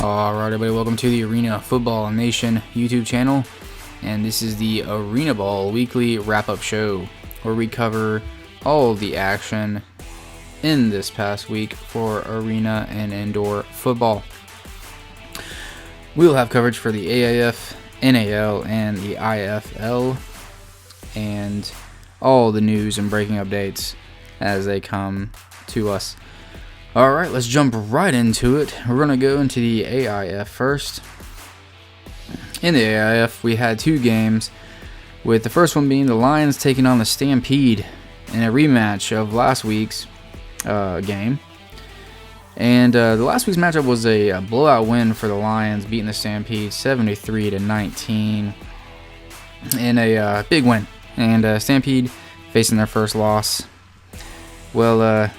Alright everybody, welcome to the Arena Football Nation YouTube channel, and this is the Arenaball weekly wrap-up show, where we cover all of the action in this past week for arena and indoor football. We'll have coverage for the AIF, NAL, and the IFL, and all the news and breaking updates as they come to us. Alright, let's jump right into it. We're going to go into the AIF first. In the AIF, we had two games, with the first one being the Lions taking on the Stampede in a rematch of last week's game. And the last week's matchup was a blowout win for the Lions, beating the Stampede 73-19 in a big win. And Stampede facing their first loss. Well,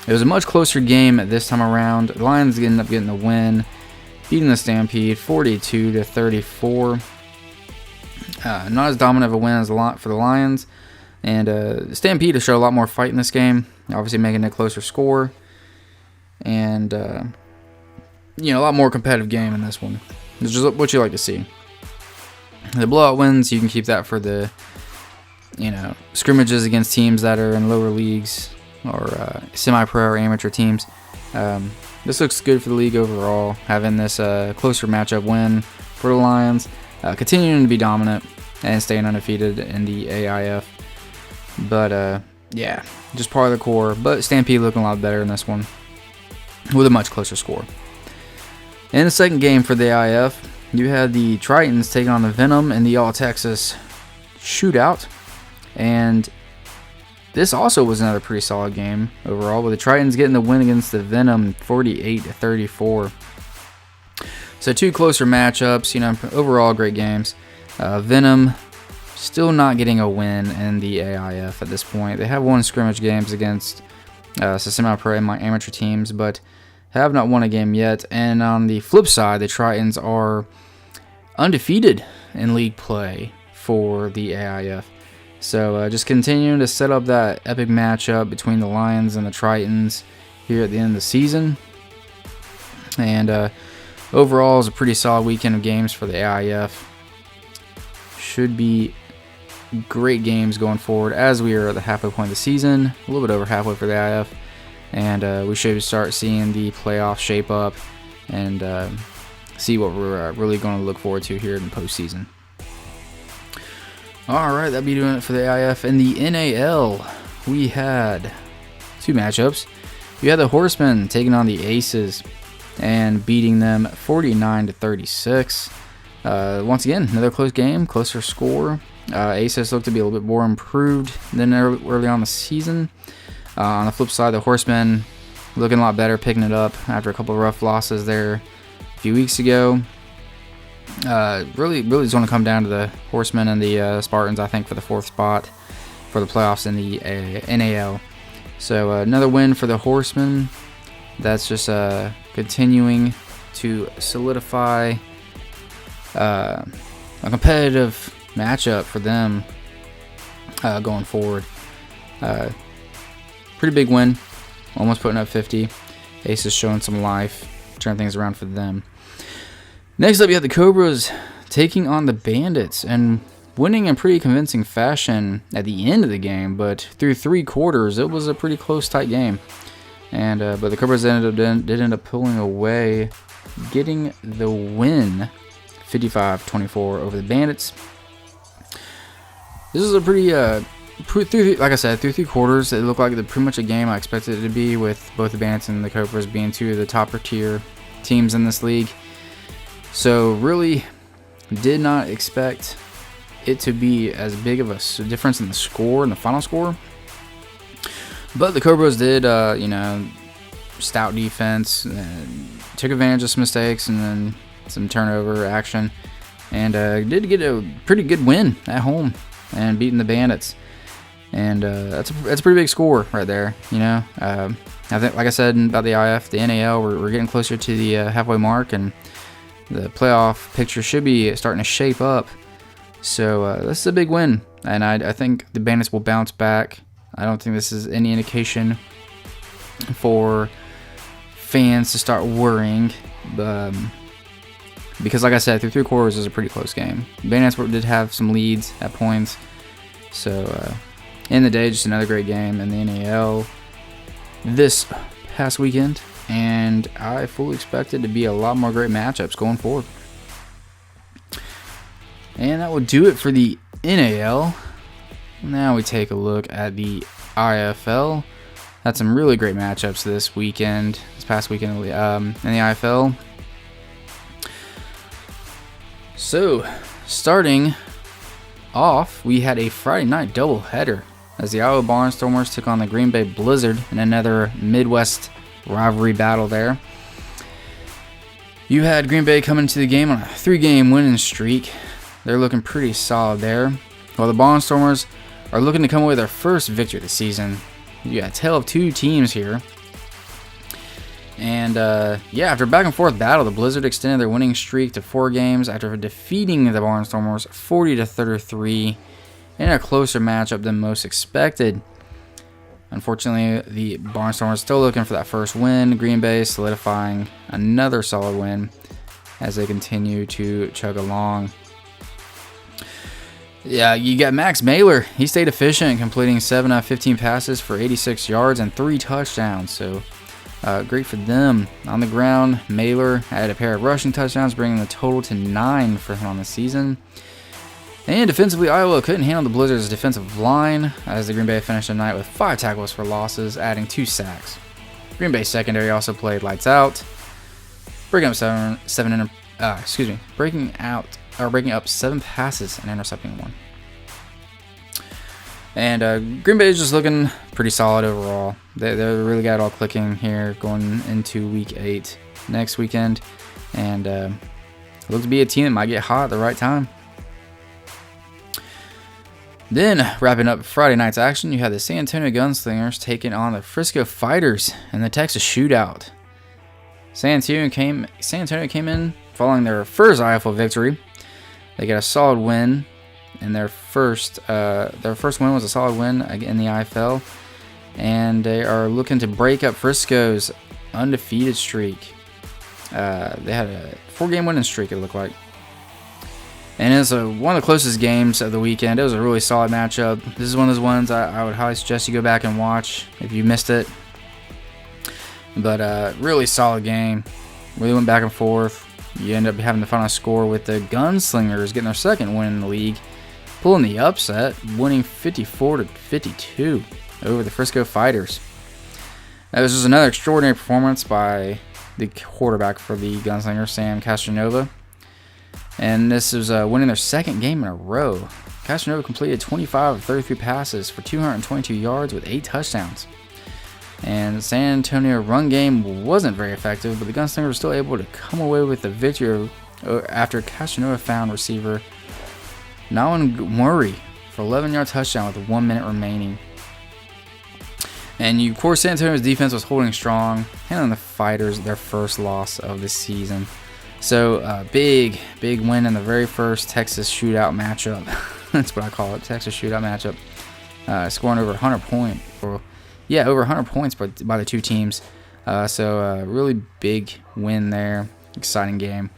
it was a much closer game this time around. The Lions ended up getting the win, beating the Stampede 42-34. Not as dominant of a win as for the Lions, and Stampede to show a lot more fight in this game, obviously making it a closer score, and a lot more competitive game in this one, which is what you like to see. The blowout wins, you can keep that for the scrimmages against teams that are in lower leagues or semi-pro or amateur teams. This looks good for the league overall, having this closer matchup win for the Lions, continuing to be dominant and staying undefeated in the AIF. But yeah, just part of the core. But Stampede looking a lot better in this one, with a much closer score. In the second game for the AIF, you had the Tritons taking on the Venom in the All-Texas shootout, and this also was another pretty solid game overall, with the Tritons getting the win against the Venom 48-34. So two closer matchups, overall great games. Venom still not getting a win in the AIF at this point. They have won scrimmage games against semi-pro and amateur teams, but have not won a game yet. And on the flip side, the Tritons are undefeated in league play for the AIF. So just continuing to set up that epic matchup between the Lions and the Tritons here at the end of the season. And overall, it was a pretty solid weekend of games for the AIF. Should be great games going forward, as we are at the halfway point of the season, a little bit over halfway for the AIF. And we should start seeing the playoffs shape up and see what we're really going to look forward to here in the postseason. Alright, that'll be doing it for the AIF. In the NAL, we had two matchups. We had the Horsemen taking on the Aces and beating them 49-36. Once again, another close game, closer score. Aces looked to be a little bit more improved than early on in the season. On the flip side, the Horsemen looking a lot better, picking it up after a couple of rough losses there a few weeks ago. Really is going to come down to the Horsemen and the Spartans, I think, for the fourth spot for the playoffs in the NAL. So another win for the Horsemen. That's just continuing to solidify a competitive matchup for them going forward. Pretty big win, almost putting up 50. Aces showing some life, turning things around for them. Next up, you have the Cobras taking on the Bandits and winning in pretty convincing fashion at the end of the game, but through three quarters, it was a pretty close, tight game. And but the Cobras did end up pulling away, getting the win, 55-24 over the Bandits. This is a pretty, like I said, through three quarters, it looked like pretty much a game I expected it to be, with both the Bandits and the Cobras being two of the top tier teams in this league. So really did not expect it to be as big of a difference in the score, in the final score. But the Cobras did, stout defense, took advantage of some mistakes and then some turnover action, and did get a pretty good win at home and beating the Bandits. And that's a pretty big score right there, I think, like I said about the IF, the NAL, we're getting closer to the halfway mark, and the playoff picture should be starting to shape up. So this is a big win, and I think the Bandits will bounce back. I don't think this is any indication for fans to start worrying because like I said, through 3 quarters it was a pretty close game. Banditsport did have some leads at points. So in the day, just another great game in the NAL this past weekend, and I fully expect it to be a lot more great matchups going forward. And that will do it for the NAL. Now we take a look at the IFL. Had some really great matchups this past weekend in the IFL. So, starting off, we had a Friday night doubleheader as the Iowa Barnstormers took on the Green Bay Blizzard in another Midwest rivalry battle there. You had Green Bay coming to the game on a 3-game winning streak. They're looking pretty solid there, while the Barnstormers are looking to come away with their first victory this season. You got a tale of 2 teams here. And after a back and forth battle, the Blizzard extended their winning streak to 4 games after defeating the Barnstormers 40-33 in a closer matchup than most expected. Unfortunately, the Barnstormers are still looking for that first win. Green Bay solidifying another solid win as they continue to chug along. Yeah, you got Max Mailer. He stayed efficient, completing 7 out of 15 passes for 86 yards and 3 touchdowns. So great for them. On the ground, Mailer had a pair of rushing touchdowns, bringing the total to 9 for him on the season. And defensively, Iowa couldn't handle the Blizzard's defensive line as the Green Bay finished the night with 5 tackles for losses, adding 2 sacks. Green Bay's secondary also played lights out, breaking up 7 passes and intercepting 1. And Green Bay is just looking pretty solid overall. They really got it all clicking here going into Week 8 next weekend. And it looks to be a team that might get hot at the right time. Then, wrapping up Friday night's action, you had the San Antonio Gunslingers taking on the Frisco Fighters in the Texas Shootout. San Antonio came in following their first IFL victory. They got a solid win, and their first win was a solid win in the IFL, and they are looking to break up Frisco's undefeated streak. They had a 4-game winning streak, it looked like. And it was one of the closest games of the weekend. It was a really solid matchup. This is one of those ones I would highly suggest you go back and watch if you missed it. But really solid game. Really went back and forth. You end up having the final score with the Gunslingers getting their second win in the league, pulling the upset, winning 54-52 over the Frisco Fighters. This was another extraordinary performance by the quarterback for the Gunslingers, Sam Castronova. And this is winning their second game in a row. Castronova completed 25 of 33 passes for 222 yards with 8 touchdowns. And San Antonio run game wasn't very effective, but the Gunslingers were still able to come away with the victory after Castronova found receiver Nolan Murray for 11-yard touchdown with 1 minute remaining. And of course, San Antonio's defense was holding strong, handling the Fighters their first loss of the season. So, big win in the very first Texas Shootout matchup. That's what I call it, Texas Shootout matchup. Scoring over 100 points. Over 100 points by the 2 teams. So, really big win there. Exciting game.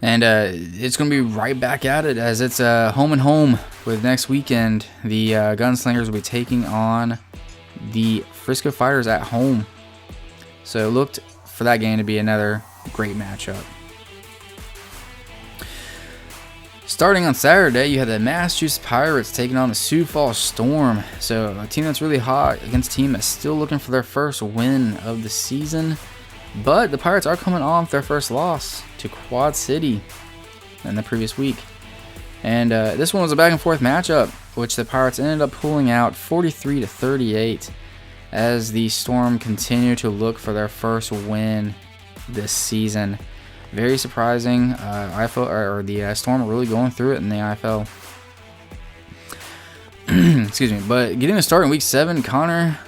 And it's going to be right back at it as it's home and home with next weekend. The Gunslingers will be taking on the Frisco Fighters at home. So, it looked for that game to be another great matchup. Starting on Saturday, you had the Massachusetts Pirates taking on the Sioux Falls Storm. So a team that's really hot against a team that's still looking for their first win of the season. But the Pirates are coming off their first loss to Quad City in the previous week. And this one was a back and forth matchup, which the Pirates ended up pulling out 43-38. As the Storm continue to look for their first win this season. Very surprising. The Storm are really going through it in the IFL. Excuse me. But getting a start in Week 7, Connor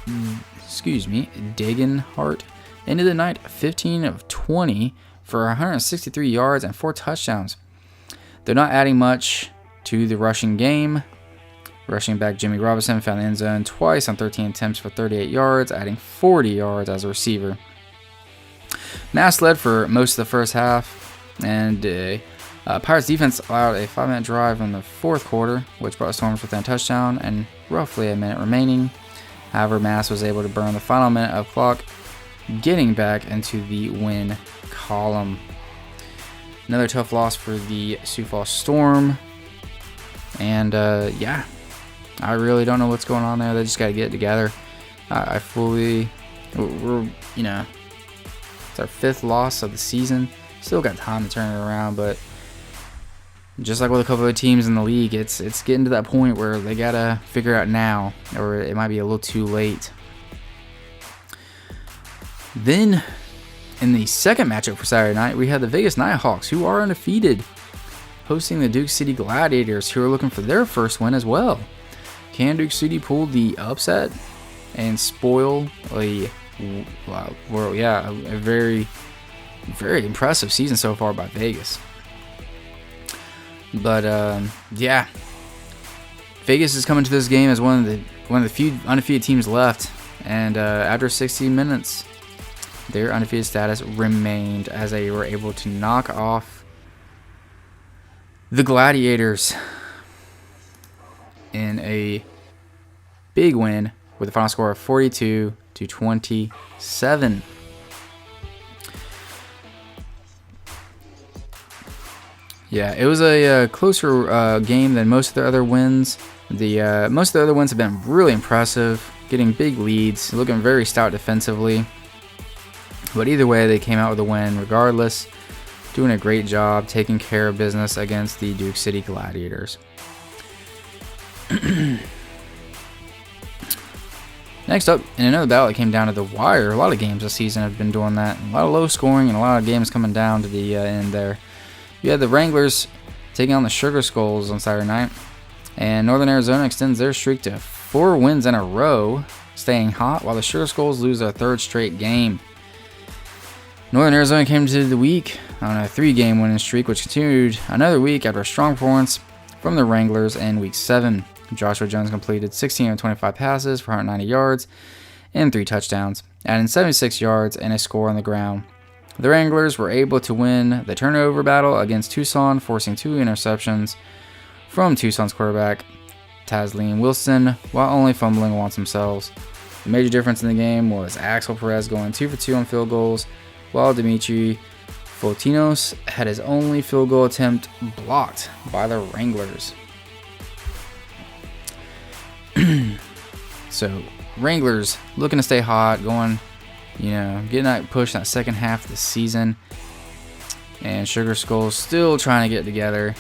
Dagenhart ended the night 15 of 20 for 163 yards and 4 touchdowns. They're not adding much to the rushing game. Rushing back Jimmy Robinson found the end zone twice on 13 attempts for 38 yards, adding 40 yards as a receiver. Mass led for most of the first half, and Pirates defense allowed a 5-minute drive in the fourth quarter, which brought the Storms within a touchdown and roughly a minute remaining. However, Mass was able to burn the final minute of clock, getting back into the win column. Another tough loss for the Sioux Falls Storm. And yeah, I really don't know what's going on there. They just got to get it together. We're, you know, it's our 5th loss of the season. Still got time to turn it around, but just like with a couple of teams in the league, it's getting to that point where they got to figure out now, or it might be a little too late. Then, in the second matchup for Saturday night, we had the Vegas Nighthawks, who are undefeated, hosting the Duke City Gladiators, who are looking for their first win as well. Can Duke City pull the upset and spoil a very, very impressive season so far by Vegas? But yeah, Vegas is coming to this game as one of the few undefeated teams left, and after 16 minutes, their undefeated status remained as they were able to knock off the Gladiators in a big win with a final score of 42-27. Yeah, it was a closer game than most of the other wins. Most of the other wins have been really impressive, getting big leads, looking very stout defensively. But either way, they came out with a win regardless, doing a great job taking care of business against the Duke City Gladiators. Next up, in another battle that came down to the wire, a lot of games this season have been doing that. A lot of low scoring and a lot of games coming down to the end there. You had the Wranglers taking on the Sugar Skulls on Saturday night, and Northern Arizona extends their streak to 4 wins in a row, staying hot, while the Sugar Skulls lose their 3rd straight game. Northern Arizona came to the week on a 3-game winning streak, which continued another week after a strong performance from the Wranglers in Week 7. Joshua Jones completed 16 of 25 passes for 190 yards and 3 touchdowns, adding 76 yards and a score on the ground. The Wranglers were able to win the turnover battle against Tucson, forcing 2 interceptions from Tucson's quarterback, Tasleen Wilson, while only fumbling once themselves. The major difference in the game was Axel Perez going 2 for 2 on field goals, while Dimitri Fotinos had his only field goal attempt blocked by the Wranglers. So, Wranglers looking to stay hot, going, getting that push in that second half of the season. And Sugar Skulls still trying to get together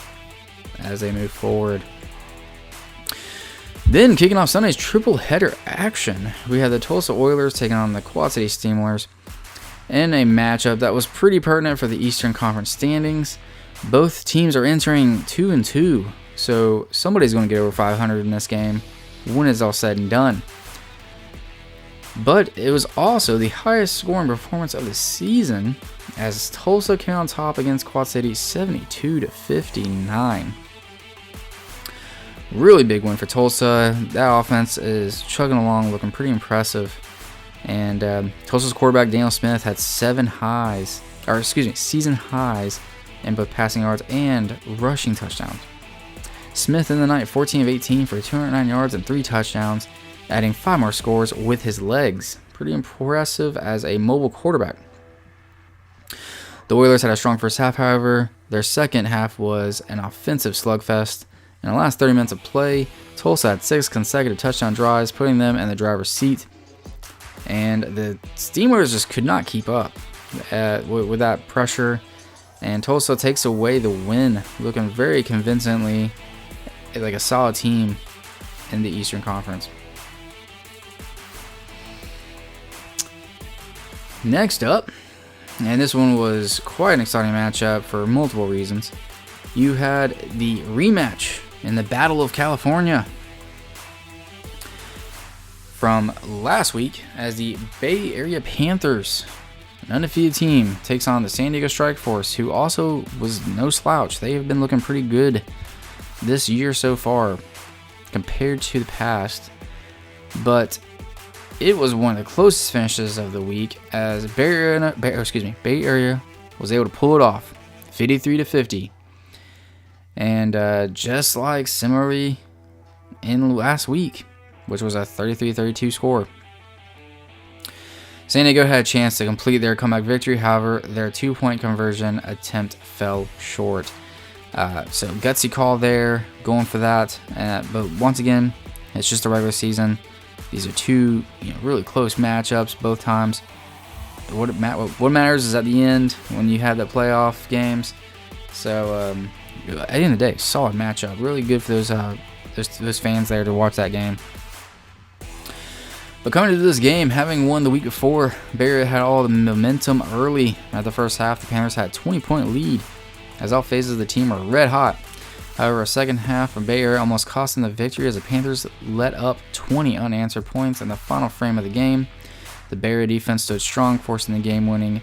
as they move forward. Then, kicking off Sunday's triple header action, we had the Tulsa Oilers taking on the Quad City Steamers in a matchup that was pretty pertinent for the Eastern Conference standings. Both teams are entering 2-2, so somebody's going to get over 500 in this game when it's all said and done. But it was also the highest scoring performance of the season, as Tulsa came on top against Quad City 72-59. Really big win for Tulsa. That offense is chugging along, looking pretty impressive. And Tulsa's quarterback Daniel Smith had season highs in both passing yards and rushing touchdowns. Smith in the night 14 of 18 for 209 yards and 3 touchdowns, adding 5 more scores with his legs. Pretty impressive as a mobile quarterback. The Oilers had a strong first half, however. Their second half was an offensive slugfest. In the last 30 minutes of play, Tulsa had 6 consecutive touchdown drives, putting them in the driver's seat. And the Steamers just could not keep up with that pressure. And Tulsa takes away the win, looking very convincingly like a solid team in the Eastern Conference. Next up, and this one was quite an exciting matchup for multiple reasons, you had the rematch in the Battle of California from last week, as the Bay Area Panthers, an undefeated team, takes on the San Diego Strike Force, who also was no slouch. They have been looking pretty good this year so far compared to the past, but it was one of the closest finishes of the week as Bay Area was able to pull it off, 53-50. And just like similarly in last week, which was a 33-32 score, San Diego had a chance to complete their comeback victory. However, their 2-point conversion attempt fell short. So gutsy call there, going for that. But once again, it's just a regular season. These are two really close matchups both times. What matters is at the end when you have the playoff games. So at the end of the day, solid matchup. Really good for those fans there to watch that game. But coming into this game, having won the week before, Bay Area had all the momentum early. At the first half, the Panthers had a 20-point lead as all phases of the team were red hot. However, a second half from Bay Area almost cost them the victory as the Panthers let up 20 unanswered points in the final frame of the game. The Bay Area defense stood strong, forcing the game-winning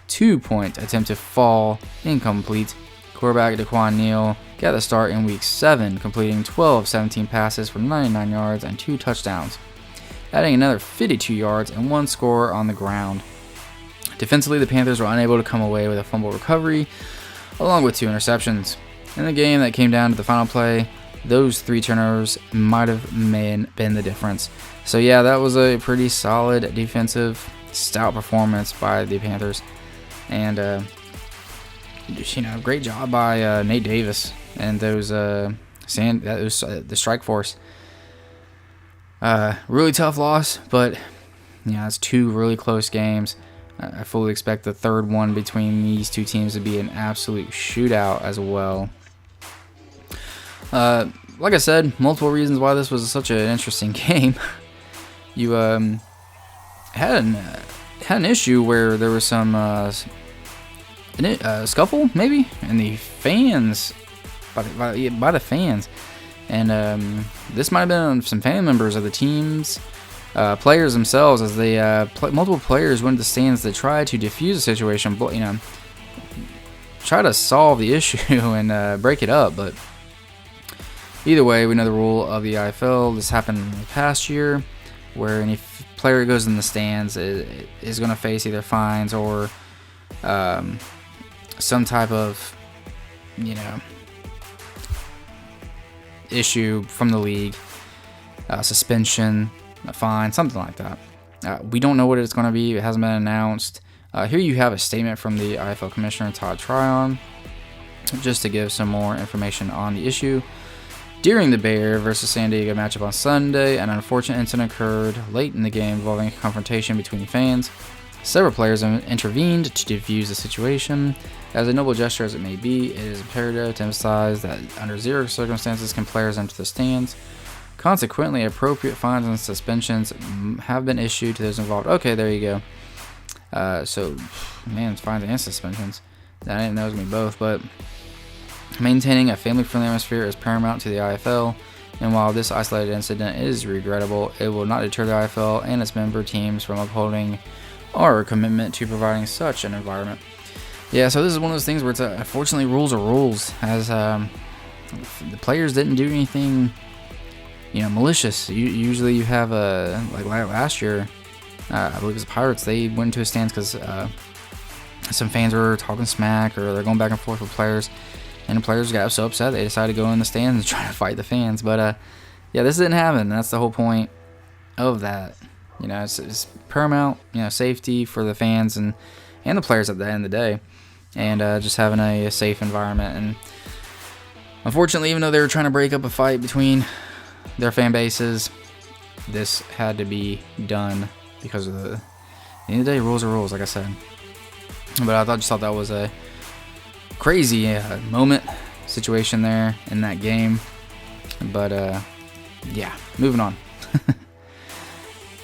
2-point attempt to fall incomplete. Quarterback Daquan Neal got the start in Week 7, completing 12-17 passes for 99 yards and 2 touchdowns, adding another 52 yards and 1 score on the ground. Defensively, the Panthers were unable to come away with a fumble recovery, along with 2 interceptions. In the game that came down to the final play, those 3 turnovers might have been the difference. So yeah, that was a pretty solid defensive, stout performance by the Panthers. And great job by Nate Davis and those the strike force. Really tough loss, but it's 2 really close games. I fully expect the third one between these 2 teams to be an absolute shootout as well. Like I said, multiple reasons why this was such an interesting game. You had an issue where there was some scuffle maybe, and the fans by the fans, and this might have been some family members of the teams. Players themselves, as they multiple players went to the stands to try to defuse the situation, try to solve the issue and break it up. But either way, we know the rule of the IFL. This happened in the past year, where any player goes in the stands is going to face either fines or some type of issue from the league, suspension, a fine, something like that. We don't know what it's going to be. It hasn't been announced. Here you have a statement from the IFL Commissioner, Todd Tryon, just to give some more information on the issue. During the Bay Area versus San Diego matchup on Sunday, an unfortunate incident occurred late in the game involving a confrontation between fans. Several players intervened to defuse the situation. As a noble gesture as it may be, it is imperative to emphasize that under zero circumstances can players enter the stands. Consequently, appropriate fines and suspensions have been issued to those involved. Okay, there you go. So, fines and suspensions. I didn't know it was going to be both, but maintaining a family-friendly atmosphere is paramount to the IFL, and while this isolated incident is regrettable, it will not deter the IFL and its member teams from upholding our commitment to providing such an environment. Yeah, so this is one of those things where it's unfortunately rules are rules, as the players didn't do anything malicious. Usually you have like last year, I believe it was the Pirates, they went into a stance because some fans were talking smack or they're going back and forth with players, and the players got so upset they decided to go in the stands and try to fight the fans. But this didn't happen. That's the whole point of that. It's paramount, safety for the fans and the players at the end of the day, and just having a safe environment. And unfortunately, even though they were trying to break up a fight between their fan bases, this had to be done because of at the end of the day, rules are rules, like I said. But I just thought that was a crazy moment, situation there in that game. But moving on.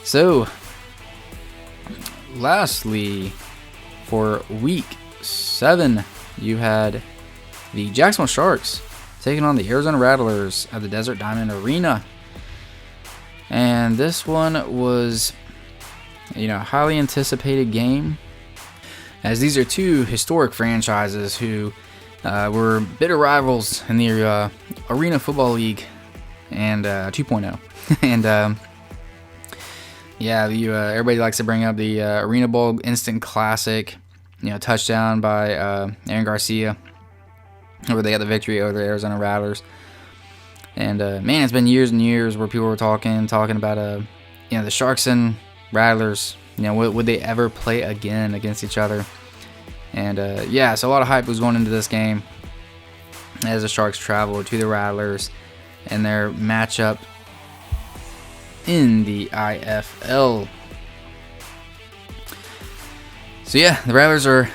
So, lastly, for Week 7, you had the Jacksonville Sharks taking on the Arizona Rattlers at the Desert Diamond Arena. And this one was, a highly anticipated game, as these are 2 historic franchises who were bitter rivals in the Arena Football League and 2.0. And yeah, everybody likes to bring up the Arenaball instant classic, touchdown by Aaron Garcia, where they got the victory over the Arizona Rattlers. And man, it's been years and years where people were talking about the Sharks and Rattlers. Would they ever play again against each other? And yeah, so a lot of hype was going into this game as the Sharks traveled to the Rattlers and their matchup in the IFL. So yeah, the Rattlers are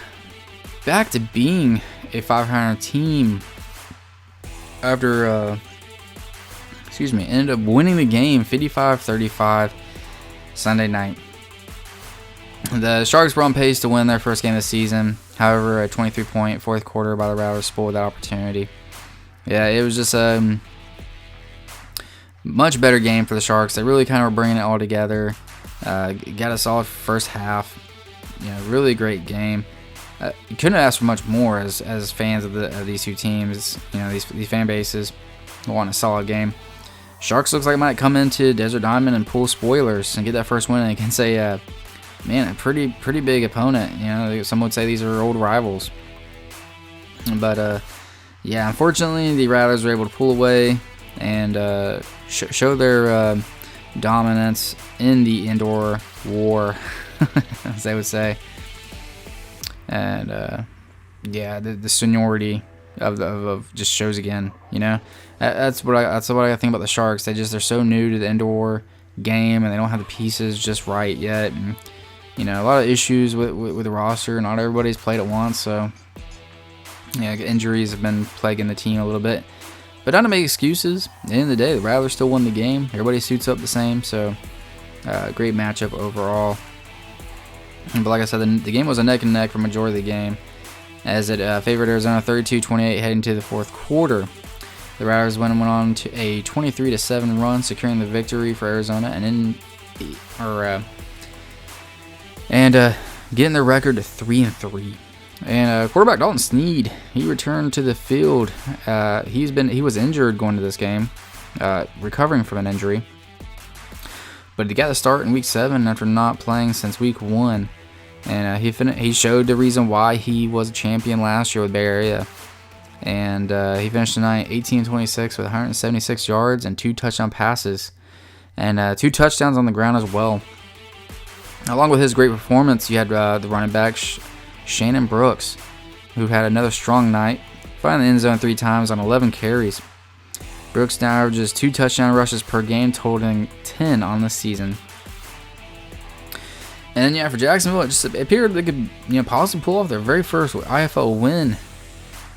back to being a 500 team after ended up winning the game 55-35 Sunday night. The Sharks were on pace to win their first game of the season. However, a 23-point fourth quarter by the Rattlers spoiled that opportunity. Yeah, it was just a much better game for the Sharks. They really kind of were bringing it all together. Got a solid first half. Really great game. You couldn't ask for much more as fans of these two teams. These fan bases want a solid game. Sharks looks like it might come into Desert Diamond and pull spoilers and get that first win against a pretty big opponent. Some would say these are old rivals. But yeah, unfortunately, the Rattlers were able to pull away and show their dominance in the indoor war, as they would say. And yeah, the seniority of just shows again. That's what I think about the Sharks. They're so new to the indoor game, and they don't have the pieces just right yet. And a lot of issues with the roster. Not everybody's played at once, so yeah, injuries have been plaguing the team a little bit. But not to make excuses. At the end of the day, the Rattlers still won the game. Everybody suits up the same, so great matchup overall. But like I said, the game was a neck and neck for majority of the game, as it favored Arizona 32-28 heading to the fourth quarter. The Rattlers went on to a 23-7 run, securing the victory for Arizona, and getting their record to 3-3. And quarterback Dalton Snead, he returned to the field. He was injured going to this game, recovering from an injury, but he got the start in week 7 after not playing since week 1. And he showed the reason why he was a champion last year with Bay Area. And he finished tonight 18-26 with 176 yards and 2 touchdown passes, and 2 touchdowns on the ground as well. Along with his great performance, you had the running back Shannon Brooks, who had another strong night, finding the end zone 3 times on 11 carries. Brooks now averages 2 touchdown rushes per game, totaling 10 on the season. And then, yeah, for Jacksonville, it appeared they could possibly pull off their very first IFL win,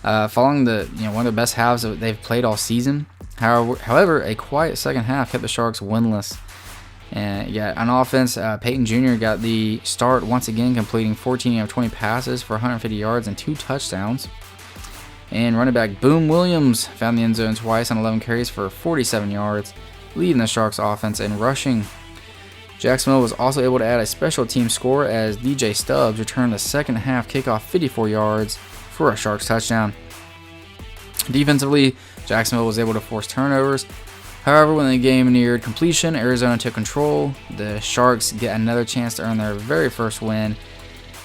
following one of the best halves that they've played all season. However, a quiet second half kept the Sharks winless. And yeah, on offense, Peyton Jr. got the start once again, completing 14 out of 20 passes for 150 yards and 2 touchdowns. And running back Boom Williams found the end zone twice on 11 carries for 47 yards, leading the Sharks offense in rushing. Jacksonville was also able to add a special team score as DJ Stubbs returned the second half kickoff 54 yards for a Sharks touchdown. Defensively, Jacksonville was able to force turnovers. However, when the game neared completion, Arizona took control. The Sharks get another chance to earn their very first win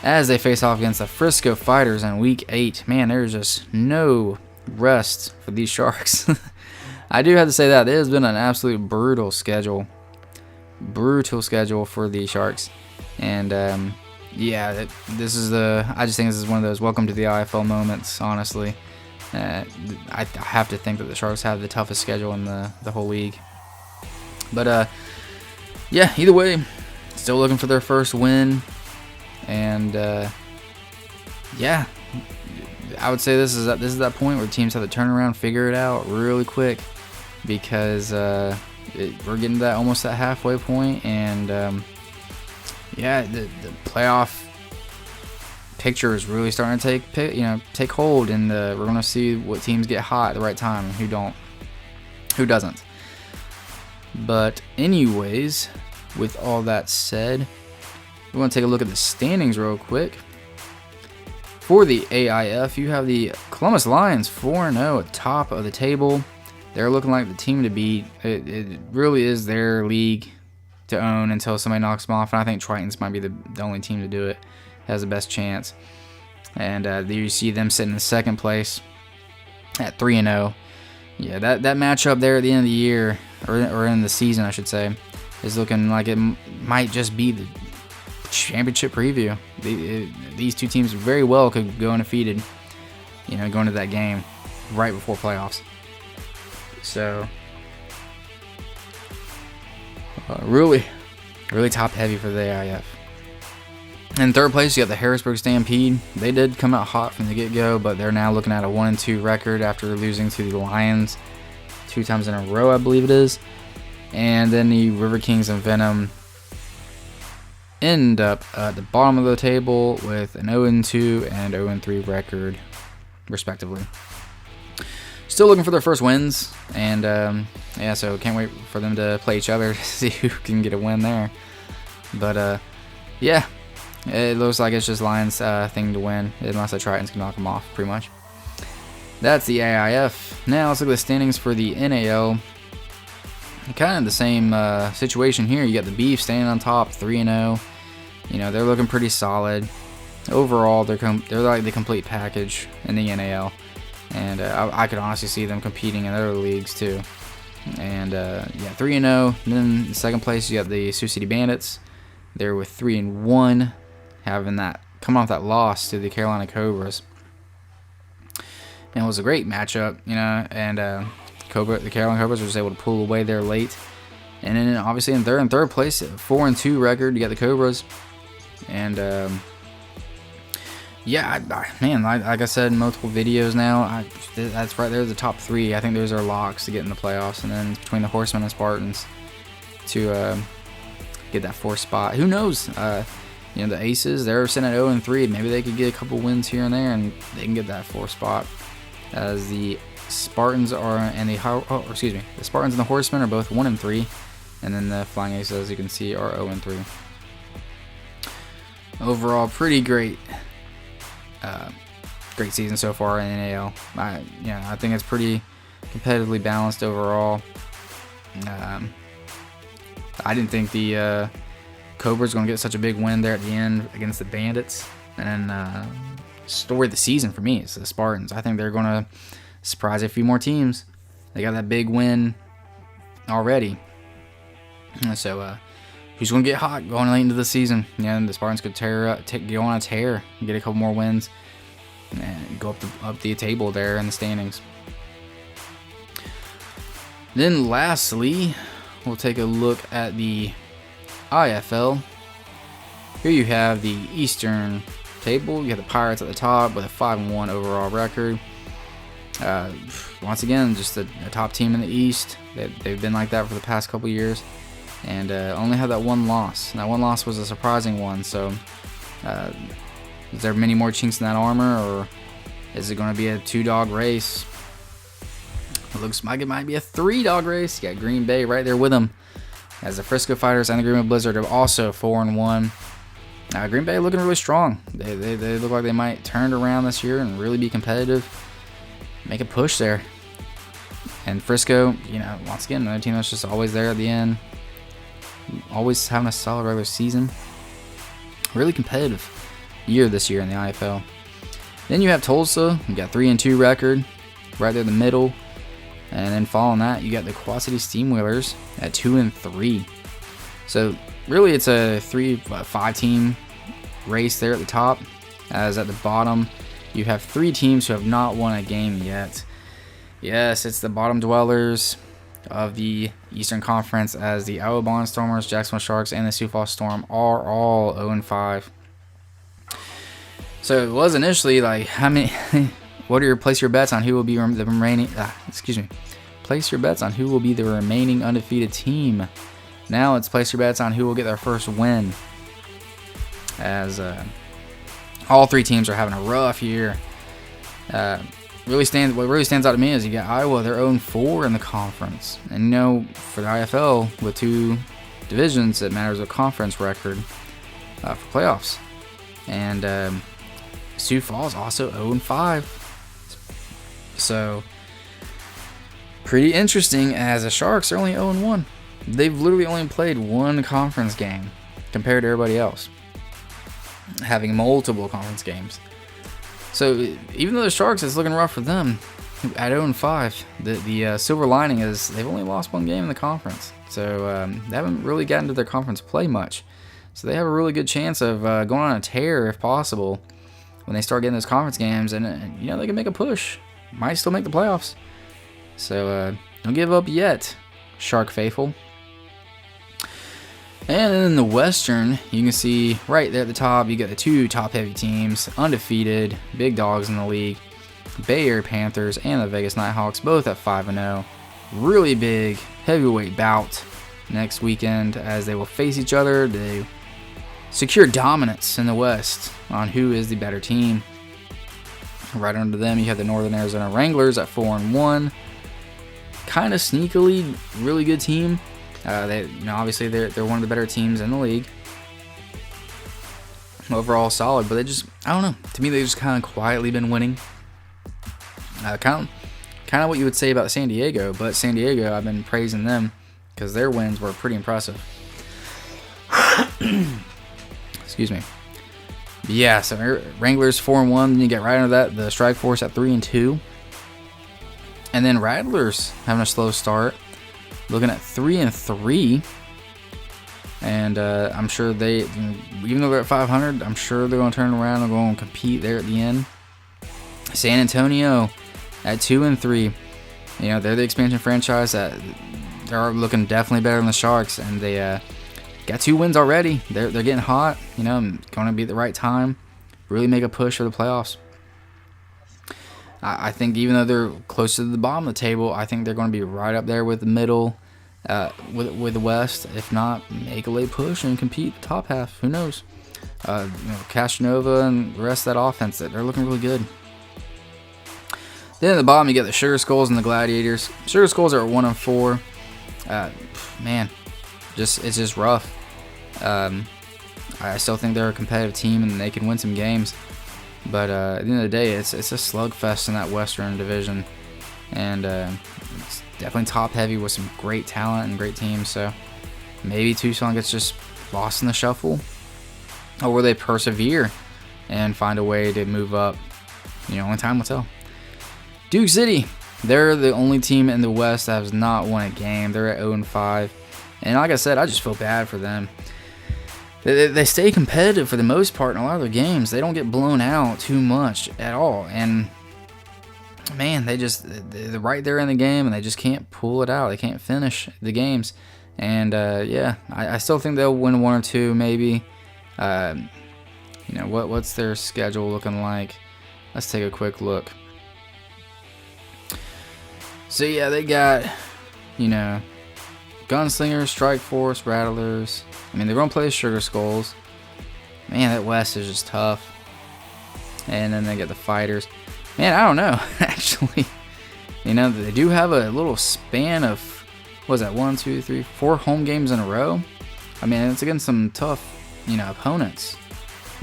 as they face off against the Frisco Fighters in Week 8. Man, there's just no rest for these Sharks. I do have to say that it has been an absolute brutal schedule for the Sharks. And yeah, I just think this is one of those welcome to the IFL moments, honestly. I have to think that the Sharks have the toughest schedule in the whole league. But yeah, either way, still looking for their first win. And yeah, I would say this is that point where teams have to turn around, figure it out really quick, because we're getting to that almost that halfway point, and yeah, the playoff picture is really starting to take hold, and we're going to see what teams get hot at the right time and who doesn't. But anyways, with all that said, we want to take a look at the standings real quick. For the AIF, you have the Columbus Lions 4-0 at top of the table. They're looking like the team to beat. It really is their league. to own until somebody knocks them off. And I think Triton's might be the only team to do it, has the best chance. And there you see them sitting in second place at 3-0. Yeah, that matchup there at the end of the year, or in the season, I should say, is looking like it might just be the championship preview. These two teams very well could go undefeated, going to that game right before playoffs. So, really top heavy for the AIF. In third place, you got the Harrisburg Stampede. They did come out hot from the get-go, but they're now looking at a 1-2 record after losing to the Lions 2 times in a row, I believe it is. And then the River Kings and Venom end up at the bottom of the table with an 0-2 and 0-3 record, respectively. Still looking for their first wins, and yeah, so can't wait for them to play each other to see who can get a win there. But yeah, it looks like it's just Lions' thing to win, unless the Tritons can knock them off, pretty much. That's the AIF. Now let's look at the standings for the NAL. Kind of the same situation here. You got the Beef standing on top, 3-0. They're looking pretty solid. Overall, they're like the complete package in the NAL. And I could honestly see them competing in other leagues too. And yeah, 3-0. Then in second place, you got the Sioux City Bandits. They're with 3-1, coming off that loss to the Carolina Cobras. And it was a great matchup, and the Carolina Cobras were just able to pull away there late. And then obviously in third place, 4-2 record, you got the Cobras. And yeah, man, like I said in multiple videos now, that's right there, the top 3. I think those are locks to get in the playoffs. And then between the Horsemen and Spartans to get that 4th spot. Who knows? The Aces, they're sitting at 0-3. Maybe they could get a couple wins here and there, and they can get that 4th spot. As the Spartans the Spartans and the Horsemen are both 1-3, and then the Flying Aces, as you can see, are 0-3. Overall, pretty great season so far in NAL. I think it's pretty competitively balanced overall. I didn't think the Cobras going to get such a big win there at the end against the Bandits. And then story of the season for me is the Spartans. I think they're going to surprise a few more teams. They got that big win already. So who's going to get hot going late into the season? The Spartans could go on a tear and get a couple more wins and go up the table there in the standings. Then lastly, we'll take a look at the IFL. Here you have the Eastern table. You have the Pirates at the top with a 5-1 overall record. Once again, just a top team in the East. They've been like that for the past couple years, and only have that one loss. And that one loss was a surprising one. So, is there many more chinks in that armor, or is it going to be a 2-dog race? It looks like it might be a 3-dog race. You got Green Bay right there with them, as the Frisco Fighters and the Green Bay Blizzard are also 4-1. Green Bay looking really strong. They look like they might turn it around this year and really be competitive, make a push there. And Frisco, once again, another team that's just always there at the end, always having a solid regular season. Really competitive year this year in the IFL. Then you have Tulsa. You got 3-2 record, right there in the middle. And then following that, you got the Quad City Steamwheelers at 2-3. So really, it's a 5 team race there at the top. As at the bottom, you have 3 teams who have not won a game yet. Yes, it's the bottom dwellers of the Eastern Conference, as the Iowa Barnstormers, Jacksonville Sharks, and the Sioux Falls Storm are all 0-5. So it was initially like, place your bets on who will be the remaining. Place your bets on who will be the remaining undefeated team. Now it's place your bets on who will get their first win. As all 3 teams are having a rough year. What really stands out to me is you got Iowa. They're 0-4 in the conference, and for the IFL with 2 divisions, it matters a conference record for playoffs. And Sioux Falls also 0-5. So pretty interesting, as the Sharks are only 0-1. they've literally only played one conference game compared to everybody else, having multiple conference games. So even though the Sharks, it's looking rough for them at 0-5, the silver lining is they've only lost one game in the conference. So they haven't really gotten to their conference play much. So they have a really good chance of going on a tear, if possible, when they start getting those conference games. And, they can make a push. Might still make the playoffs. So don't give up yet, Shark faithful. And in the Western, you can see right there at the top, you got the two top-heavy teams, undefeated, big dogs in the league, Bay Area Panthers and the Vegas Nighthawks, both at 5-0. Really big heavyweight bout next weekend as they will face each other to secure dominance in the West on who is the better team. Right under them, you have the Northern Arizona Wranglers at 4-1. Kind of sneakily, really good team. Obviously they're one of the better teams in the league. Overall solid, but they just, I don't know. To me, they've just kind of quietly been winning. Kind of what you would say about San Diego, but San Diego, I've been praising them because their wins were pretty impressive. Excuse me. Yeah, so Wranglers 4-1. Then you get right under that the Strike Force at 3-2, and then Rattlers having a slow start, looking at 3-3. And I'm sure they, even though they're at 500, I'm sure they're going to turn around and go and compete there at the end. San Antonio at 2-3. They're the expansion franchise that they're looking definitely better than the Sharks, and they got 2 wins already. They're getting hot. Going to be at the right time. Really make a push for the playoffs. I think even though they're close to the bottom of the table, I think they're going to be right up there with the middle, with the West. If not, make a late push and compete the top half. Who knows? Casanova and the rest of that offense, they're looking really good. Then at the bottom, you get the Sugar Skulls and the Gladiators. Sugar Skulls are at 1-4. Man, it's just rough. I still think they're a competitive team and they can win some games. But at the end of the day, it's a slugfest in that Western division. And it's definitely top-heavy with some great talent and great teams. So maybe Tucson gets just lost in the shuffle. Or will they persevere and find a way to move up? Only time will tell. Duke City, they're the only team in the West that has not won a game. They're at 0-5. And like I said, I just feel bad for them. They stay competitive for the most part in a lot of their games. They don't get blown out too much at all. And, man, they're right there in the game, and they just can't pull it out. They can't finish the games. And, I still think they'll win 1 or 2 maybe. What's their schedule looking like? Let's take a quick look. So, yeah, they got, Gunslingers, Strike Force, Rattlers. They're going to play the Sugar Skulls. Man, that West is just tough. And then they get the Fighters. Man, I don't know, actually. They do have a little span of, 1, 2, 3, 4 home games in a row. It's against some tough, opponents.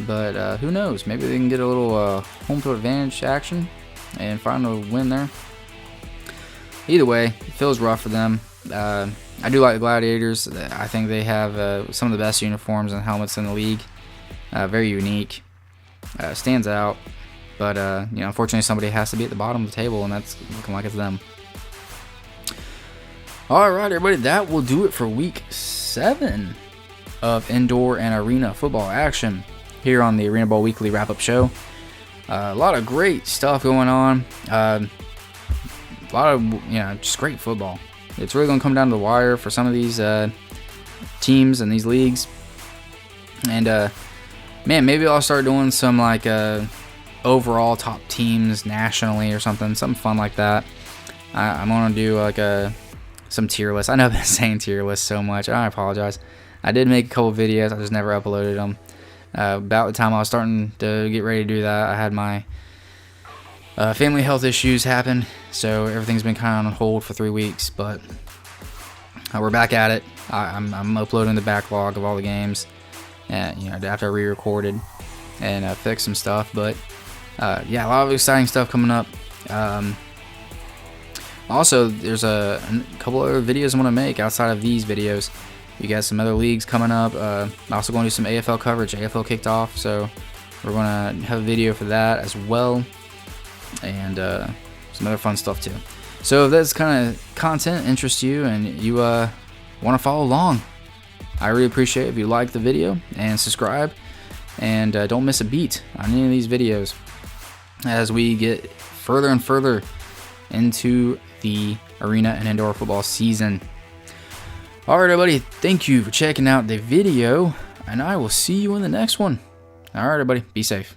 But who knows? Maybe they can get a little home field advantage action and find a win there. Either way, it feels rough for them. I do like the Gladiators. I think they have some of the best uniforms and helmets in the league. Very unique. Stands out. But, unfortunately somebody has to be at the bottom of the table, and that's looking like it's them. Alright, everybody, that will do it for Week 7 of indoor and arena football action here on the Arenaball Weekly Wrap-Up Show. A lot of great stuff going on. A lot of, just great football. It's really going to come down to the wire for some of these teams and these leagues. And, man, maybe I'll start doing some, overall top teams nationally or something fun like that. I'm going to do, some tier lists. I know I've been saying tier lists so much. I apologize. I did make a couple videos. I just never uploaded them. About the time I was starting to get ready to do that, I had my family health issues happen, so everything's been kind of on hold for 3 weeks, but we're back at it. I'm uploading the backlog of all the games, after I re-recorded and fixed some stuff, but a lot of exciting stuff coming up. Also, there's a couple other videos I want to make outside of these videos. You got some other leagues coming up. Also going to do some AFL coverage. AFL kicked off, so we're going to have a video for that as well, and some other fun stuff too. So if this kind of content interests you and you want to follow along, I really appreciate it if you like the video and subscribe, and don't miss a beat on any of these videos as we get further and further into the arena and indoor football season. Alright everybody, thank you for checking out the video, and I will see you in the next one. Alright everybody, be safe.